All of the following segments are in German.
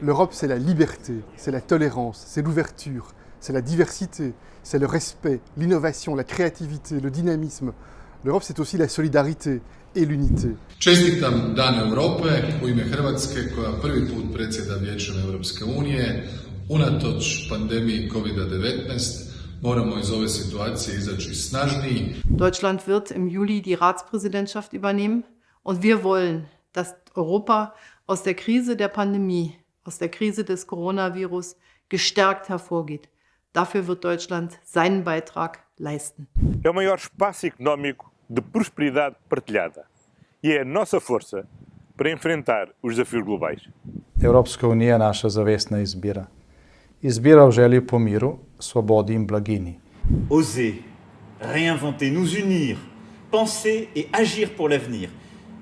L'Europe, c'est la liberté, c'est la tolérance, c'est l'ouverture, c'est la diversité, c'est le respect, l'innovation, la créativité, le dynamisme. L'Europe, c'est aussi la solidarité et l'unité. Čestitam Dan Europe u ime Hrvatske koja prvi put predsjeda Vijećem Europske unije. Unatoč pandemiji COVID-19 moramo iz ove situacije izaći snažniji. Deutschland wird im Juli die Ratspräsidentschaft übernehmen und wir wollen, dass Europa aus der Krise der Pandemie, aus der Krise des Coronavirus gestärkt hervorgeht. Dafür wird Deutschland seinen Beitrag leisten. É o maior espaço económico de prosperidade partilhada e é a nossa força para enfrentar os desafios globais. Evropska unija je naša zavestna izbira. Izbira v želji po miru, svobodi in blaginji. Oser, réinventer, nous unir, penser et agir pour l'avenir.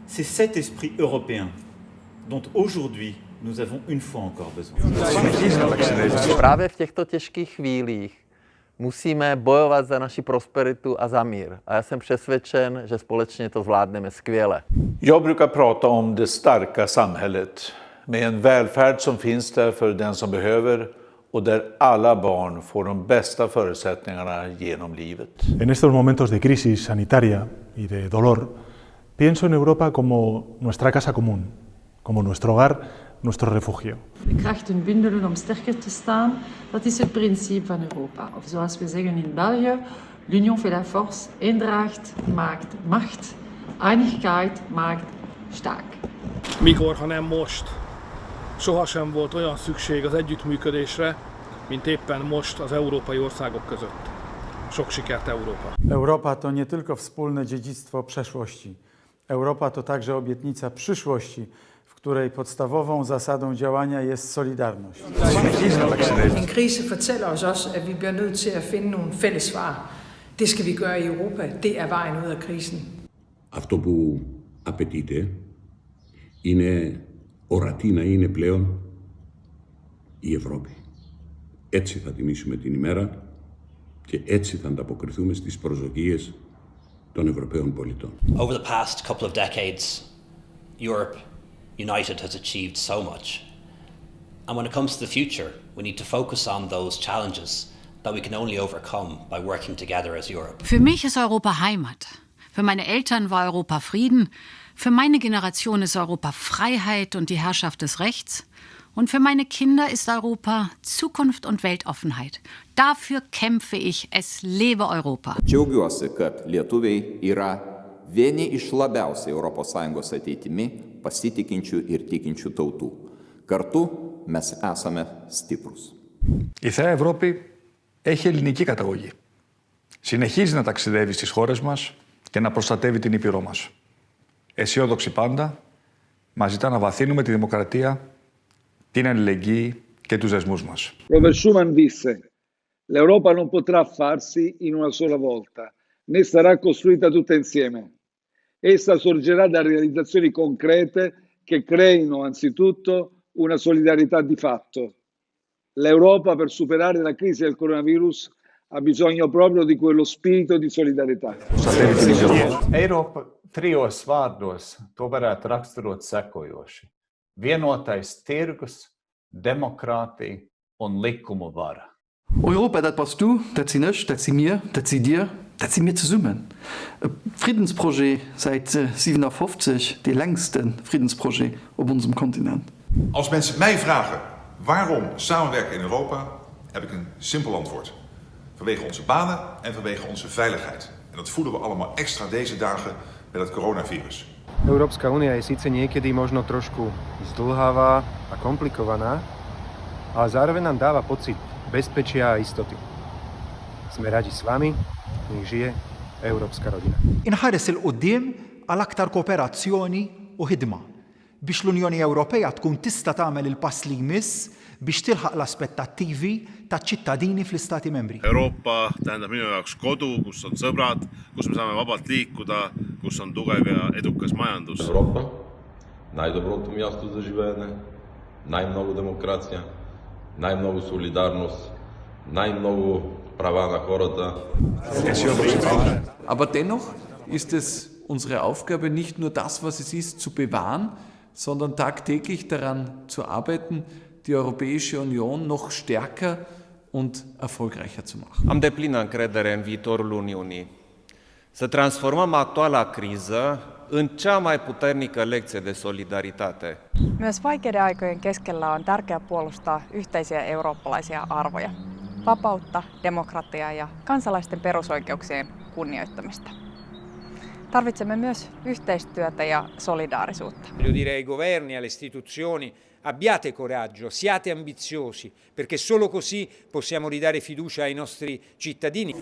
C'est cet esprit européen dont aujourd'hui nous avons une fois encore besoin. Právě v těchto těžkých chvílích musíme bojovat za naši prosperitu a za mír. A já jsem přesvědčen, že společně to zvládneme skvěle. Jag brukar prata om det starka samhället med en välfärd som finns där för den som behöver och där alla barn får de bästa förutsättningarna genom livet. En estos momentos de crisis sanitaria y de dolor, pienso en Europa como nuestra casa común, como nuestro hogar, nuestro refugio. De krachten bundelen om sterker te staan, dat is het principe van Europa. Of zoals we zeggen in België, l'union fait la force, eendracht maakt macht, einigkeit maakt stark. Mikor, ha nem most, sohasem volt olyan szükség az együttműködésre, mint éppen most az európai országok között. Sok sikert, Európa! Europa to nie tylko wspólne dziedzictwo przeszłości. Europa to także obietnica przyszłości, w której podstawową zasadą działania jest solidarność. En krise fortæller os også, at vi bliver nødt til at finde nogle fælles svar. Det skal vi gøre i Europa. Det er vejen ud af krisen. Αυτό που απαιτείται είναι ορατή να είναι πλέον η Ευρώπη. Έτσι θα τιμήσουμε την ημέρα και έτσι θα ανταποκριθούμε στις προσδοκίες των Ευρωπαίων πολιτών. Over the past couple of decades, Europe united has achieved so much. And when it comes to the future, we need to focus on those challenges that we can only overcome by working together as Europe. Für mich ist Europa Heimat. Für meine Eltern war Europa Frieden. Für meine Generation ist Europa Freiheit und die Herrschaft des Rechts. Und für meine Kinder ist Europa Zukunft und Weltoffenheit. Dafür kämpfe ich. Es lebe Europa. Džiaugiuosi, kad lietuviai yra vieni iš labiausiai ES ateitimi pasitikinčių ir tikinčių tautų. Kartu mes esame stiprus. Η Θέα Ευρώπη έχει ελληνική καταγωγή. Συνεχίζει να ταξιδεύει στις χώρες μας και να προστατεύει την ήπειρό μας. Αισιόδοξη πάντα, μας ζητά να βαθύνουμε τη δημοκρατία, την αλληλεγγύη και τους δεσμούς μας. Robert Schuman disse: l'Europa non potrà farsi in una sola volta, né sarà costruita tutta insieme. Essa sorgerà da realizzazioni concrete che creino anzitutto una solidarietà di fatto. L'Europa, per superare la crisi del coronavirus, ha bisogno proprio di quello spirito di solidarietà. Eiropa trijos vārdos to varētu raksturot sekojoši: vienotais tirgus, demokrātija un likumu vara. Europa, das warst du, das sie nicht, das sie mir, das sie dir, das sie mir zusammen. Friedensprojekt seit 57, die längsten Friedensprojekt auf unserem Kontinent. Als mensen mij vragen waarom samenwerken in Europa, heb ik een simpel antwoord. Vanwege onze banen en vanwege onze veiligheid. En dat voelen we allemaal extra deze dagen met het coronavirus. Európska únia je síce niekedy možno trošku zdĺhavá a komplikovaná, ale zároveň nám dáva pocit bezpečia a istoty. Sme radi s vami, nech žije Európska rodina. Inħares il-qudiem għal aktar kooperazzjoni u ħidma biex l-Unjoni Ewropea tkun tista' tagħmel il-pass li jmiss biex tilħaq l-aspettattivi taċ-ċittadini fl-Istati membri. Euroopa tähendab minu jaoks kodu, kus on sõbrad, kus me saame vabalt liikuda, kus on tugev ja edukas majandus. Европа, най-доброто място за живеене, най-много демокрация, най-много солидарност, най-много права на хората. Aber dennoch ist es unsere Aufgabe, nicht nur das, was es ist, zu bewahren, sondern tagtäglich daran zu arbeiten, die Europäische Union noch stärker und erfolgreicher zu machen. Am deplină încredere în viitorul Uniunii. Să transformăm actuala criză în cea mai puternică lecție de solidaritate. Myös vaikeiden aikojen keskellä on tärkeää puolustaa yhteisiä eurooppalaisia arvoja. Vapautta, demokratiaa ja kansalaisten perusoikeuksien kunnioittamista. Tarvitsemme myös yhteistyötä ja solidaarisuutta. Voglio dire ai governi e alle istituzioni, abbiate coraggio, siate ambiziosi, perché solo così possiamo ridare fiducia ai nostri cittadini.